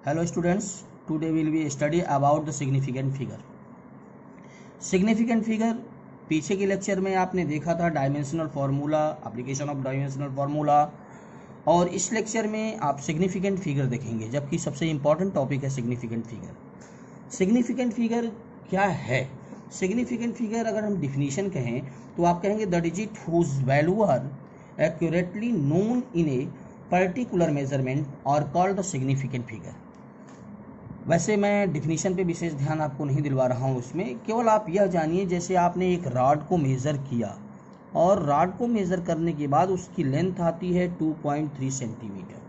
Hello students, today we will be study about the significant figure. Significant figure पीछे के lecture में आपने देखा था dimensional formula, application of dimensional formula, और इस लेक्चर में आप सिग्निफिकेंट फिगर देखेंगे, जबकि सबसे इम्पॉर्टेंट टॉपिक है सिग्निफिकेंट फिगर। सिग्निफिकेंट फिगर क्या है? सिग्निफिकेंट फिगर अगर हम डिफिनीशन कहें तो आप कहेंगे the digit whose value are accurately known in a particular measurement are called the significant figure. वैसे मैं डिफिनीशन पे विशेष ध्यान आपको नहीं दिलवा रहा हूँ, उसमें केवल आप यह जानिए जैसे आपने एक रॉड को मेज़र किया और रॉड को मेज़र करने के बाद उसकी लेंथ आती है 2.3 सेंटीमीटर,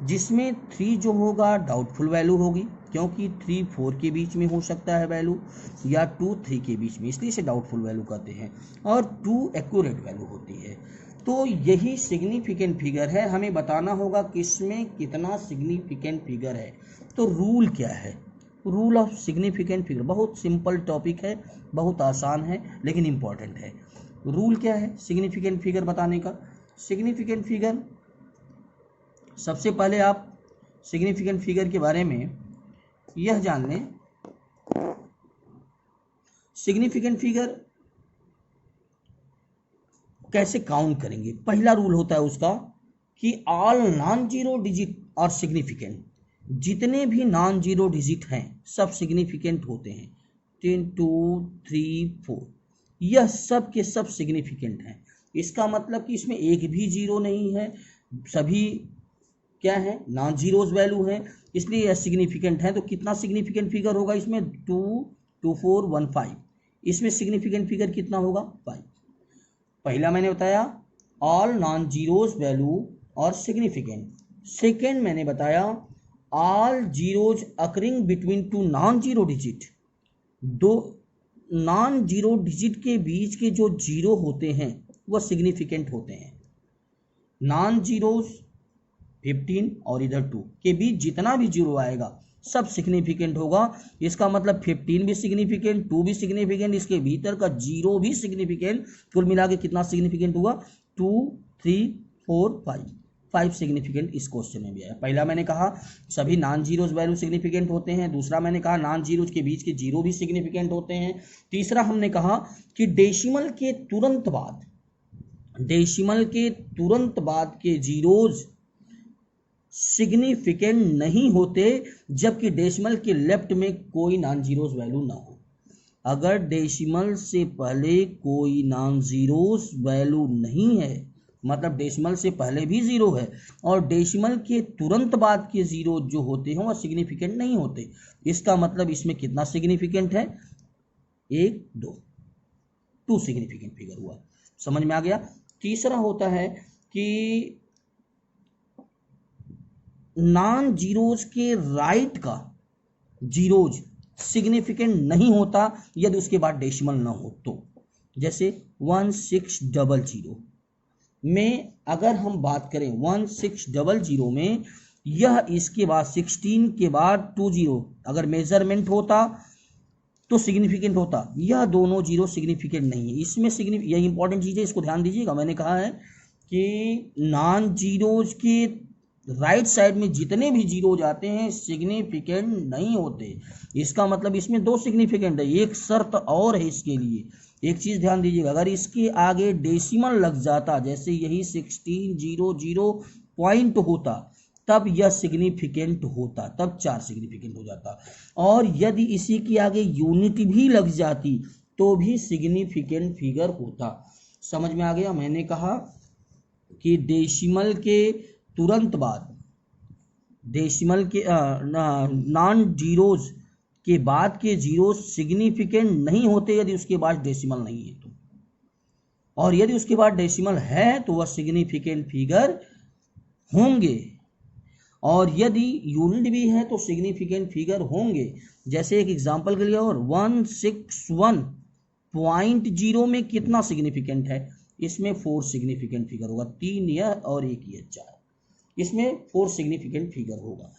जिसमें 3 जो होगा डाउटफुल वैल्यू होगी, क्योंकि 3 4 के बीच में हो सकता है वैल्यू, या 2 3 के बीच में, इसलिए इसे डाउटफुल वैल्यू कहते हैं, और 2 एक्यूरेट वैल्यू होती है। तो यही सिग्निफिकेंट फिगर है। हमें बताना होगा किसमें कितना सिग्निफिकेंट फिगर है। तो रूल क्या है? रूल ऑफ सिग्निफिकेंट फिगर बहुत सिंपल टॉपिक है, बहुत आसान है, लेकिन इम्पॉर्टेंट है। रूल क्या है सिग्निफिकेंट फिगर बताने का? सिग्निफिकेंट फिगर, सबसे पहले आप सिग्निफिकेंट फिगर के बारे में यह जान लें। सिग्निफिकेंट फिगर कैसे काउंट करेंगे? पहला रूल होता है उसका कि ऑल नॉन जीरो डिजिट और सिग्निफिकेंट, जितने भी नॉन जीरो डिजिट हैं सब सिग्निफिकेंट होते हैं। 10 2 3 4 यह सब के सब सिग्निफिकेंट हैं। इसका मतलब कि इसमें एक भी जीरो नहीं है, सभी क्या है? नॉन जीरोज वैल्यू हैं, इसलिए यह सिग्निफिकेंट है। तो कितना सिग्निफिकेंट फिगर होगा इसमें? 2 2 4 1 5। इसमें सिग्निफिकेंट फिगर कितना होगा? 5। पहला मैंने बताया ऑल नॉन जीरोज वैल्यू और सिग्निफिकेंट। सेकेंड मैंने बताया all zeros occurring between two non zero digit. दो नॉन जीरो डिजिट के बीच के जो जीरो होते हैं वह सिग्निफिकेंट होते हैं। नॉन जीरोज 15 और इधर 2 के बीच जितना भी जीरो आएगा सब सिग्निफिकेंट होगा। इसका मतलब 15 भी सिग्निफिकेंट, 2 भी सिग्निफिकेंट, इसके भीतर का जीरो भी सिग्निफिकेंट। कुल मिला के कितना सिग्निफिकेंट हुआ? 2 3 4 5 सिग्निफिकेंट इस क्वेश्चन में भी आया। पहला मैंने कहा सभी नॉन जीरोज वैल्यू सिग्निफिकेंट होते हैं। दूसरा मैंने कहा नॉन जीरोज के बीच के जीरो भी सिग्निफिकेंट होते हैं। तीसरा हमने कहा कि डेसिमल के तुरंत बाद के जीरोज सिग्निफिकेंट नहीं होते, जबकि डेसिमल के लेफ्ट में कोई नॉन जीरोज वैल्यू ना हो। अगर डेसिमल से पहले कोई नॉन जीरोज वैल्यू नहीं है, मतलब डेसिमल से पहले भी जीरो है और डेसिमल के तुरंत बाद के जीरो जो होते हैं वह सिग्निफिकेंट नहीं होते, इसका मतलब इसमें कितना सिग्निफिकेंट है? 1 2 सिग्निफिकेंट फिगर हुआ। समझ में आ गया? तीसरा होता है कि नॉन जीरोज के राइट का जीरोज सिग्निफिकेंट नहीं होता यदि उसके बाद डेसिमल ना हो तो। जैसे 1600 में अगर हम बात करें 1600 में यह इसके बाद 16 के बाद 20 अगर मेजरमेंट होता तो सिग्निफिकेंट होता। यह दोनों जीरो सिग्निफिकेंट नहीं है। इसमें यह इंपॉर्टेंट चीज़ है, इसको ध्यान दीजिएगा। मैंने कहा है कि नॉन जीरोज के राइट साइड में जितने भी जीरो जाते हैं सिग्निफिकेंट नहीं होते। इसका मतलब इसमें 2 सिग्निफिकेंट है। एक शर्त और है इसके लिए, एक चीज़ ध्यान दीजिएगा, अगर इसके आगे डेसिमल लग जाता, जैसे यही 1600 पॉइंट होता, तब यह सिग्निफिकेंट होता, तब 4 सिग्निफिकेंट हो जाता। और यदि इसी के आगे यूनिट भी लग जाती तो भी सिग्निफिकेंट फिगर होता। समझ में आ गया? मैंने कहा कि डेसिमल के तुरंत बाद, डेसिमल के नॉन जीरोज के बाद के जीरो सिग्निफिकेंट नहीं होते यदि उसके बाद डेसिमल नहीं है तो, और यदि उसके बाद डेसिमल है तो वह सिग्निफिकेंट फिगर होंगे, और यदि यूनिट भी है तो सिग्निफिकेंट फिगर होंगे। जैसे एक एग्जांपल के लिए, और 161.0 में कितना सिग्निफिकेंट है? इसमें 4 सिग्निफिकेंट फिगर होगा। 3 यह और 1 यह 4, इसमें 4 सिग्निफिकेंट फिगर होगा।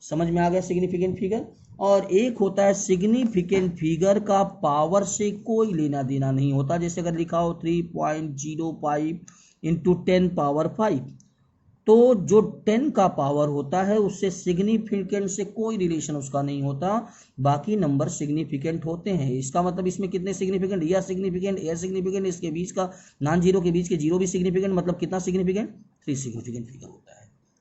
समझ में आ गया सिग्निफिकेंट फिगर? और एक होता है सिग्निफिकेंट फिगर का पावर से कोई लेना देना नहीं होता। जैसे अगर लिखा हो 3.05 × 10⁵, तो जो 10 का पावर होता है उससे सिग्निफिकेंट से कोई रिलेशन उसका नहीं होता, बाकी नंबर सिग्निफिकेंट होते हैं। इसका मतलब इसमें कितने सिग्निफिकेंट, यह सिग्निफिकेंट, यह सिग्निफिकेंट, इसके बीच का नॉन जीरो के बीच के जीरो भी सिग्निफिकेंट, मतलब कितना सिग्निफिकेंट, 3 सिग्निफिकेंट फिगर होता है।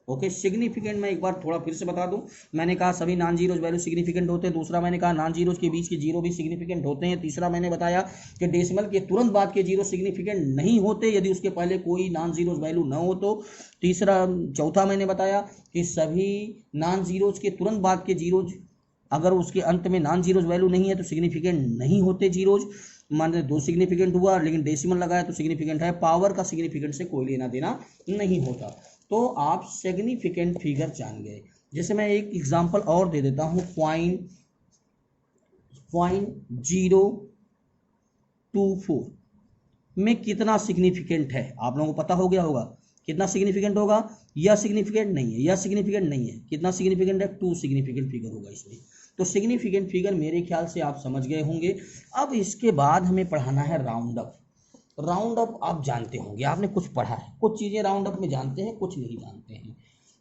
ओके, सिग्निफिकेंट मैं एक बार थोड़ा फिर से बता दूं, मैंने कहा सभी नॉन जीरोज वैल्यू सिग्निफिकेंट होते हैं, दूसरा मैंने कहा नॉन जीरोज के बीच के जीरो भी सिग्निफिकेंट होते हैं, तीसरा मैंने बताया कि डेसिमल के तुरंत बाद के जीरो सिग्निफिकेंट नहीं होते यदि उसके पहले कोई नॉन जीरोज वैल्यू न हो तो, चौथा मैंने बताया कि सभी नॉन जीरोज के तुरंत बाद के जीरोज अगर उसके अंत में नॉन जीरोज वैल्यू नहीं है तो सिग्निफिकेंट नहीं होते जीरोज, मान 2 सिग्निफिकेंट हुआ लेकिन डेसिमल लगाया तो सिग्निफिकेंट है, पावर का सिग्निफिकेंट से कोई लेना देना नहीं होता। तो आप सिग्निफिकेंट फिगर जान गए। जैसे मैं एक एग्जांपल और दे देता हूं, 0.024 में कितना सिग्निफिकेंट है आप लोगों को पता हो गया होगा, कितना सिग्निफिकेंट होगा, यह सिग्निफिकेंट नहीं है, यह सिग्निफिकेंट नहीं है, कितना सिग्निफिकेंट है, 2 सिग्निफिकेंट फिगर होगा इसमें। तो सिग्निफिकेंट फिगर मेरे ख्याल से आप समझ गए होंगे। अब इसके बाद हमें पढ़ाना है राउंड अप। राउंड अप आप जानते होंगे, आपने कुछ पढ़ा है, कुछ चीज़ें राउंड अप में जानते हैं, कुछ नहीं जानते हैं।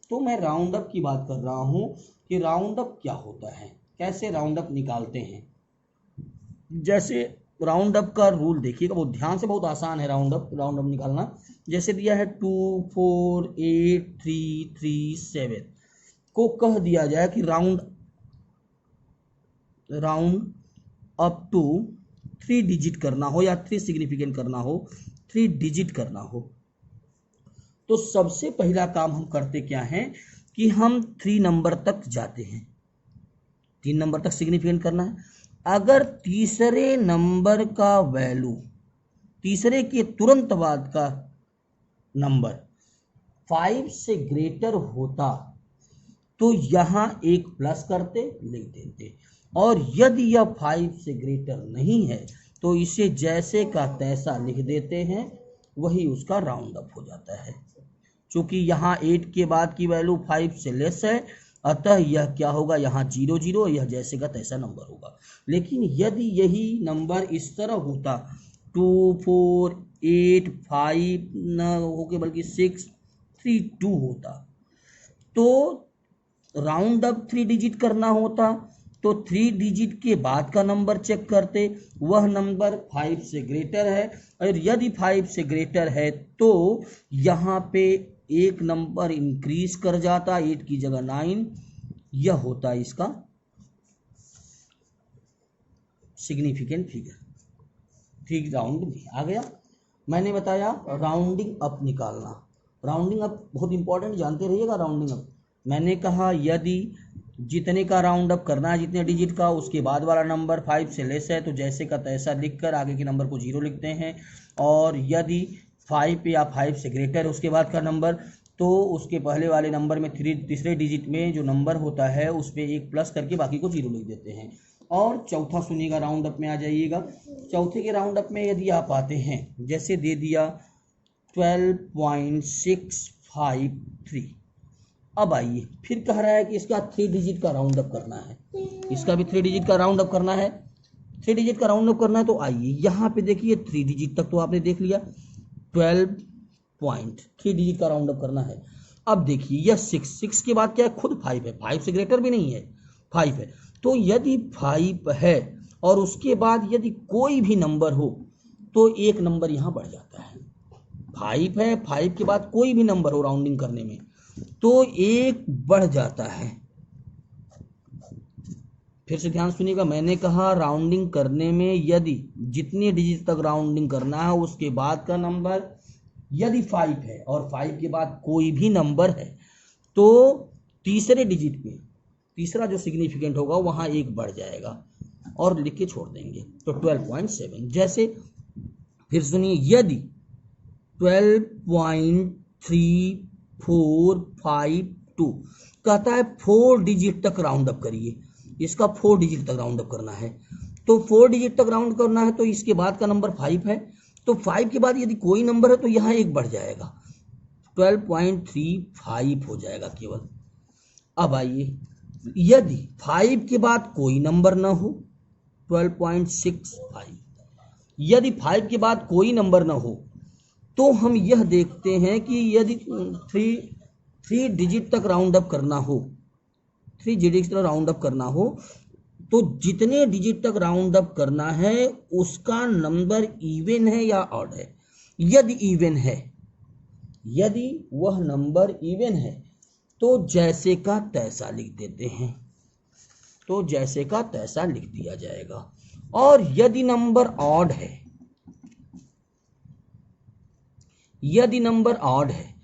तो मैं राउंड अप की बात कर रहा हूँ कि राउंड अप क्या होता है, कैसे राउंड अप निकालते हैं। जैसे राउंड अप का रूल देखिएगा, बहुत ध्यान से, बहुत आसान है राउंड अप निकालना। जैसे दिया है 248337 को कह दिया जाए कि राउंड अप टू 3 डिजिट करना हो या 3 सिग्निफिकेंट करना हो, 3 डिजिट करना हो, तो सबसे पहला काम हम करते क्या है कि हम 3 नंबर तक जाते हैं, 3 नंबर तक सिग्निफिकेंट करना है। अगर तीसरे नंबर का वैल्यू, तीसरे के तुरंत बाद का नंबर 5 से ग्रेटर होता तो यहां एक प्लस करते, लिख देते, और यदि यह 5 से ग्रेटर नहीं है तो इसे जैसे का तैसा लिख देते हैं, वही उसका राउंड अप हो जाता है। चूंकि यहाँ 8 के बाद की वैल्यू 5 से लेस है, अतः यह क्या होगा, यहाँ 0 0, यह जैसे का तैसा नंबर होगा। लेकिन यदि यही नंबर इस तरह होता 2 4 8 5 न होके बल्कि 6 3 2 होता, तो राउंड अप 3 डिजिट करना होता, तो 3 डिजिट के बाद का नंबर चेक करते, वह नंबर 5 से ग्रेटर है, और यदि 5 से ग्रेटर है तो यहाँ पे एक नंबर इंक्रीज कर जाता, 8 की जगह 9, यह होता इसका सिग्निफिकेंट फिगर। ठीक, राउंड में आ गया। मैंने बताया राउंडिंग अप निकालना, राउंडिंग अप बहुत इंपॉर्टेंट, जानते रहिएगा राउंडिंग अप। मैंने कहा यदि जितने का राउंड अप करना है, जितने डिजिट का, उसके बाद वाला नंबर 5 से लेस है तो जैसे का तैसा लिखकर आगे के नंबर को 0 लिखते हैं, और यदि 5 या 5 से ग्रेटर है उसके बाद का नंबर, तो उसके पहले वाले नंबर में तीसरे डिजिट में जो नंबर होता है उस पर एक प्लस करके बाकी को 0 लिख देते हैं। और चौथा सुनिएगा, राउंड अप में आ जाइएगा। चौथे के राउंड अप में यदि आप आते हैं, जैसे दे दिया 12.653, अब आइए फिर कह रहा है कि इसका 3 डिजिट का राउंड अप करना है, इसका भी 3 डिजिट का राउंड अप करना है, 3 डिजिट का राउंड अप करना है। तो आइए यहाँ पे देखिए 3 डिजिट तक तो आपने देख लिया, 12.3 डिजिट का राउंड अप करना है। अब देखिए यह 6 के बाद क्या है, खुद 5 है, 5 से ग्रेटर भी नहीं है, 5 है। तो यदि 5 है और उसके बाद यदि कोई भी नंबर हो तो एक नंबर यहाँ बढ़ जाता है। 5 है, 5 के बाद कोई भी नंबर हो राउंडिंग करने में तो एक बढ़ जाता है। फिर से ध्यान सुनिएगा, मैंने कहा राउंडिंग करने में यदि जितने डिजिट तक राउंडिंग करना है उसके बाद का नंबर यदि 5 है और 5 के बाद कोई भी नंबर है तो तीसरे डिजिट में तीसरा जो सिग्निफिकेंट होगा वहां एक बढ़ जाएगा और लिख के छोड़ देंगे, तो 12.7। जैसे फिर सुनिए, यदि 12.3452 कहता है 4 डिजिट तक राउंड अप करिए, इसका 4 डिजिट तक राउंड अप करना है, तो 4 डिजिट तक राउंड करना है तो इसके बाद का नंबर 5 है, तो 5 के बाद यदि कोई नंबर है तो यहाँ एक बढ़ जाएगा, 12.35 हो जाएगा केवल। अब आइए, यदि 5 के बाद कोई नंबर ना हो, 12.65, यदि 5 के बाद कोई नंबर ना हो तो हम यह देखते हैं कि यदि 3 3 डिजिट तक राउंड अप करना हो, 3 डिजिट तक राउंड अप करना हो, तो जितने डिजिट तक राउंड अप करना है उसका नंबर इवन है या ऑड है। यदि इवन है, यदि वह नंबर इवन है तो जैसे का तैसा लिख देते हैं, तो जैसे का तैसा लिख दिया जाएगा। और यदि नंबर ऑड है, यदि नंबर ऑड है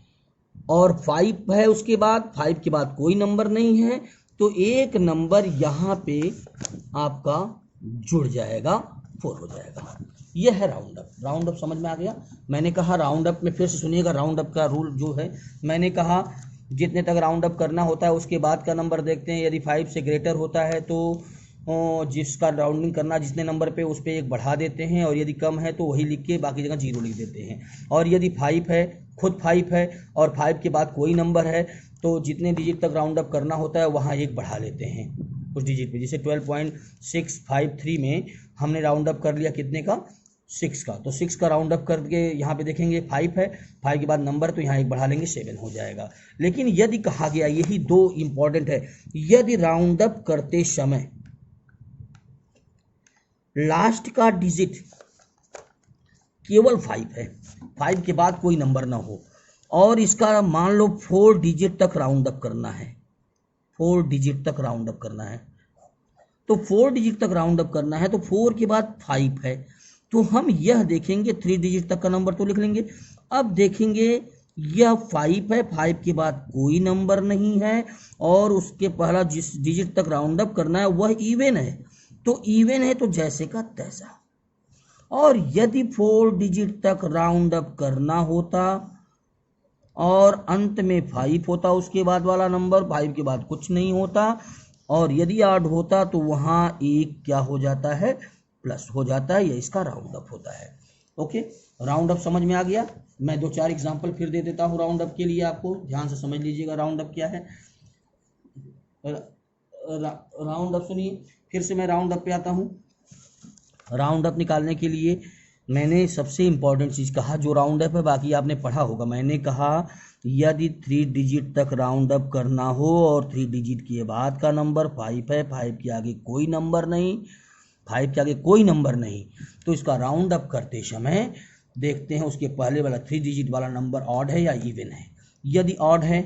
और 5 है, उसके बाद 5 के बाद कोई नंबर नहीं है, तो एक नंबर यहां पे आपका जुड़ जाएगा, 4 हो जाएगा। यह है राउंड अप। राउंड अप समझ में आ गया। मैंने कहा राउंड अप में, फिर से सुनिएगा, राउंड अप का रूल जो है, मैंने कहा जितने तक राउंड अप करना होता है उसके बाद का नंबर देखते हैं। यदि 5 से ग्रेटर होता है तो जिसका राउंडिंग करना जितने नंबर पे उस पर 1 बढ़ा देते हैं, और यदि कम है तो वही लिख के बाकी जगह 0 लिख देते हैं। और यदि 5 है, खुद 5 है और 5 के बाद कोई नंबर है, तो जितने डिजिट तक राउंड अप करना होता है वहाँ 1 बढ़ा लेते हैं उस डिजिट पे। जैसे 12.653 में हमने राउंड अप कर लिया कितने का, 6 का, तो 6 का राउंड अप करके यहाँ पे देखेंगे 5 है, 5 के बाद नंबर, तो यहाँ 1 बढ़ा लेंगे, 7 हो जाएगा। लेकिन यदि कहा गया, यही 2 इंपॉर्टेंट है, यदि राउंड अप करते समय लास्ट का डिजिट केवल 5 है, 5 के बाद कोई नंबर ना हो, और इसका मान लो 4 डिजिट तक राउंड अप करना है, 4 डिजिट तक राउंड अप करना है, तो 4 डिजिट तक राउंड अप करना है, तो 4 के बाद 5 है, तो हम यह देखेंगे 3 डिजिट तक का नंबर तो लिख लेंगे। अब देखेंगे यह 5 है, 5 के बाद कोई नंबर नहीं है, और उसके पहला जिस डिजिट तक राउंड अप करना है वह इवन है, तो इवन है तो जैसे का तैसा। और यदि 4 डिजिट तक राउंड अप करना होता और अंत में 5 होता, उसके बाद वाला नंबर 5 के बाद कुछ नहीं होता, और यदि ऑड होता तो वहां 1 क्या हो जाता है, प्लस हो जाता है, यह इसका राउंड अप होता है। ओके, राउंड अप समझ में आ गया। मैं 2-4 एग्जांपल फिर दे देता हूँ राउंड अप के लिए, आपको ध्यान से समझ लीजिएगा राउंड अप क्या है। राउंड अप सुनिए, फिर से मैं राउंड अप पे आता हूँ। राउंड अप निकालने के लिए मैंने सबसे इंपॉर्टेंट चीज कहा जो राउंड अप है, बाकी आपने पढ़ा होगा। मैंने कहा यदि 3 डिजिट तक राउंड अप करना हो और 3 डिजिट के बाद का नंबर 5 है, 5 के आगे कोई नंबर नहीं, 5 के आगे कोई नंबर नहीं, तो इसका राउंड अप करते समय देखते हैं उसके पहले वाला 3 डिजिट वाला नंबर ऑड है या इवन है। यदि ऑड है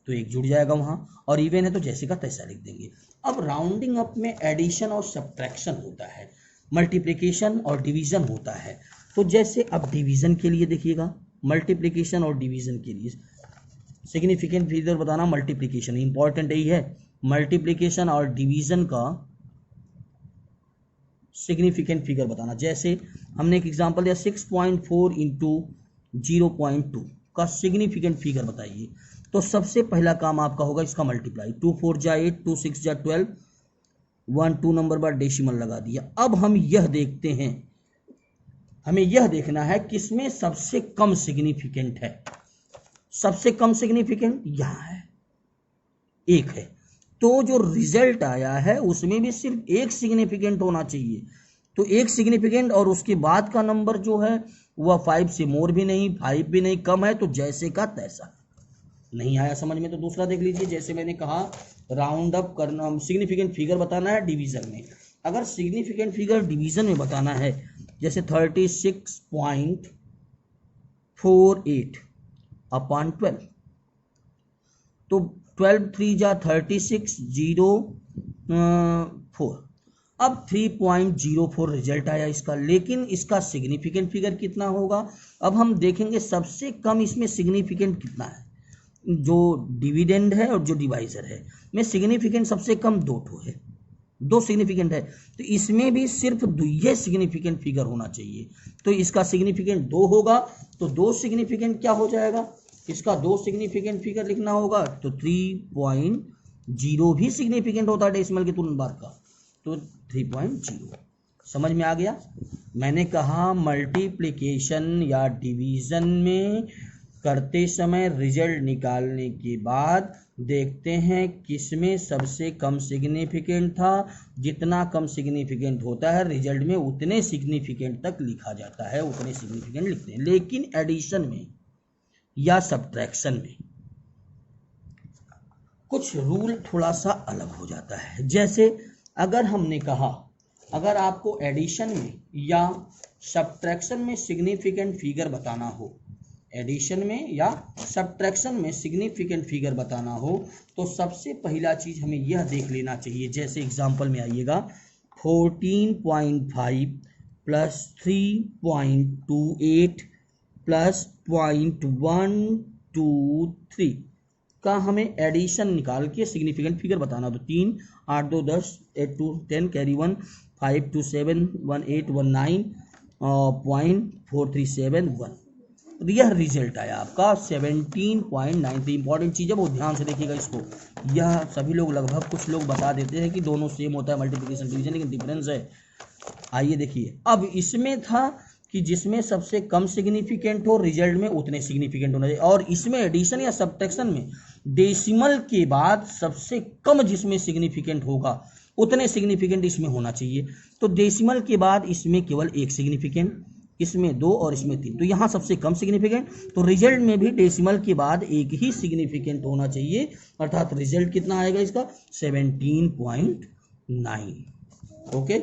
तो 1 जुड़ जाएगा वहां, और इवन है तो जैसे का तैसा लिख देंगे। अब राउंडिंग अप में एडिशन और सब्ट्रैक्शन होता है, मल्टीप्लिकेशन और डिवीजन होता है। तो जैसे अब डिवीजन के लिए देखिएगा, मल्टीप्लिकेशन और डिवीजन के लिए सिग्निफिकेंट फिगर बताना, मल्टीप्लिकेशन इंपॉर्टेंट यही है, मल्टीप्लिकेशन और डिवीजन का सिग्निफिकेंट फिगर बताना। जैसे हमने एक एग्जांपल दिया 6.4 इंटू 0.2 का सिग्निफिकेंट फिगर बताइए, तो सबसे पहला काम आपका होगा इसका मल्टीप्लाई, 2 4 जा 8, 2 6 जा 12, 1 2 नंबर बाद डेसिमल लगा दिया। अब हम यह देखते हैं, हमें यह देखना है किसमें सबसे कम सिग्निफिकेंट है। सबसे कम सिग्निफिकेंट यहां है, 1 है, तो जो रिजल्ट आया है उसमें भी सिर्फ 1 सिग्निफिकेंट होना चाहिए। तो 1 सिग्निफिकेंट और उसके बाद का नंबर जो है वह 5 से मोर भी नहीं, 5 भी नहीं, कम है, तो जैसे का तैसा। नहीं आया समझ में तो दूसरा देख लीजिए। जैसे मैंने कहा राउंड अप करना, सिग्निफिकेंट फिगर बताना है डिवीजन में। अगर सिग्निफिकेंट फिगर डिवीजन में बताना है, जैसे 36.48 अपॉन 12, तो 12 3 जा 36, 0 4, अब 3.04 रिजल्ट आया इसका, लेकिन इसका सिग्निफिकेंट फिगर कितना होगा। अब हम देखेंगे सबसे कम इसमें सिग्निफिकेंट कितना है, जो डिविडेंड है और जो डिवाइजर है, में सिग्निफिकेंट सबसे कम 2 है, 2 सिग्निफिकेंट है, तो इसमें भी सिर्फ 2 सिग्निफिकेंट फिगर होना चाहिए। तो इसका सिग्निफिकेंट 2 होगा, तो 2 सिग्निफिकेंट क्या हो जाएगा, इसका 2 सिग्निफिकेंट फिगर लिखना होगा, तो 3.0 भी सिग्निफिकेंट होता है डेसिमल के तुलना बार का, तो 3.0। समझ में आ गया। मैंने कहा मल्टीप्लिकेशन या डिवीजन में करते समय रिजल्ट निकालने के बाद देखते हैं किसमें सबसे कम सिग्निफिकेंट था। जितना कम सिग्निफिकेंट होता है रिजल्ट में उतने सिग्निफिकेंट तक लिखा जाता है, उतने सिग्निफिकेंट लिखते हैं। लेकिन एडिशन में या सब्ट्रैक्शन में कुछ रूल थोड़ा सा अलग हो जाता है। जैसे अगर हमने कहा, अगर आपको एडिशन में या सब्ट्रैक्शन में सिग्निफिकेंट फिगर बताना हो, एडिशन में या सब्ट्रैक्शन में सिग्निफिकेंट फिगर बताना हो, तो सबसे पहला चीज हमें यह देख लेना चाहिए। जैसे एग्जांपल में आइएगा 14.5 प्लस 3.28 प्लस 0.123 का हमें एडिशन निकाल के सिग्निफिकेंट फिगर बताना। तो 3 8 2 10 8 2 10 कैरी 1 5 2 7 1 8 1 9 .4371। यह रिजल्ट आया आपका 17.93। इंपॉर्टेंट चीज़ है, बहुत ध्यान से देखिएगा इसको। यह सभी लोग लगभग कुछ लोग बता देते हैं कि दोनों सेम होता है मल्टीप्लिकेशन डिवीजन, लेकिन डिफरेंस है। आइए देखिए, अब इसमें था कि जिसमें सबसे कम सिग्निफिकेंट हो रिजल्ट में उतने सिग्निफिकेंट होना चाहिए, और इसमें एडिशन या सब्ट्रैक्शन में डेसिमल के बाद सबसे कम जिसमें सिग्निफिकेंट होगा उतने सिग्निफिकेंट इसमें होना चाहिए। तो डेसिमल के बाद इसमें केवल एक सिग्निफिकेंट, इसमें 2 और इसमें 3, तो यहाँ सबसे कम सिग्निफिकेंट। तो रिजल्ट में भी डेसिमल के बाद एक ही सिग्निफिकेंट होना चाहिए, अर्थात रिजल्ट कितना आएगा इसका 17.9। ओके,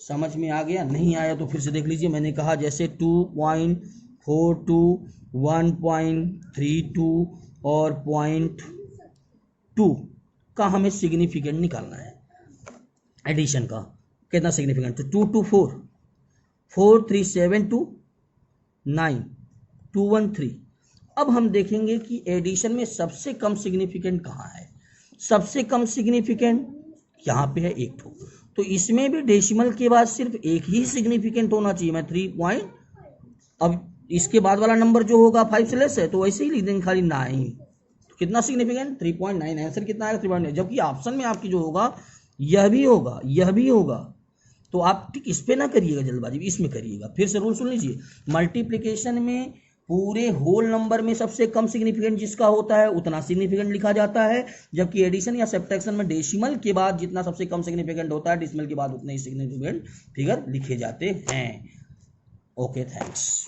समझ में आ गया? नहीं आया तो फिर से देख लीजिए। मैंने कहा जैसे 2.42 1.32 और 0.2 का हमें सिग्निफिकेंट निकालना है एडिशन का। कितना सिग्निफिकेंट? तो 224 4372 9 213। अब हम देखेंगे कि एडिशन में सबसे कम सिग्निफिकेंट कहाँ है। सबसे कम सिग्निफिकेंट यहाँ पे है 1 ठो, तो इसमें भी डेसिमल के बाद सिर्फ एक ही सिग्निफिकेंट होना चाहिए। मैं 3 अब इसके बाद वाला नंबर जो होगा 5 से लेस है, तो वैसे ही लिख देंगे खाली 9। तो कितना सिग्निफिकेंट? 3.9। आंसर कितना आएगा? 3.9। जबकि ऑप्शन में आपकी जो होगा यह भी होगा, यह भी होगा। तो आप ठीक इस पे ना करिएगा जल्दबाजी, इसमें करिएगा। फिर से रूल सुन लीजिए, मल्टीप्लिकेशन में पूरे होल नंबर में सबसे कम सिग्निफिकेंट जिसका होता है उतना सिग्निफिकेंट लिखा जाता है, जबकि एडिशन या सब्ट्रैक्शन में डेसिमल के बाद जितना सबसे कम सिग्निफिकेंट होता है डेसिमल के बाद उतने ही सिग्निफिकेंट फिगर लिखे जाते हैं। Okay, thanks.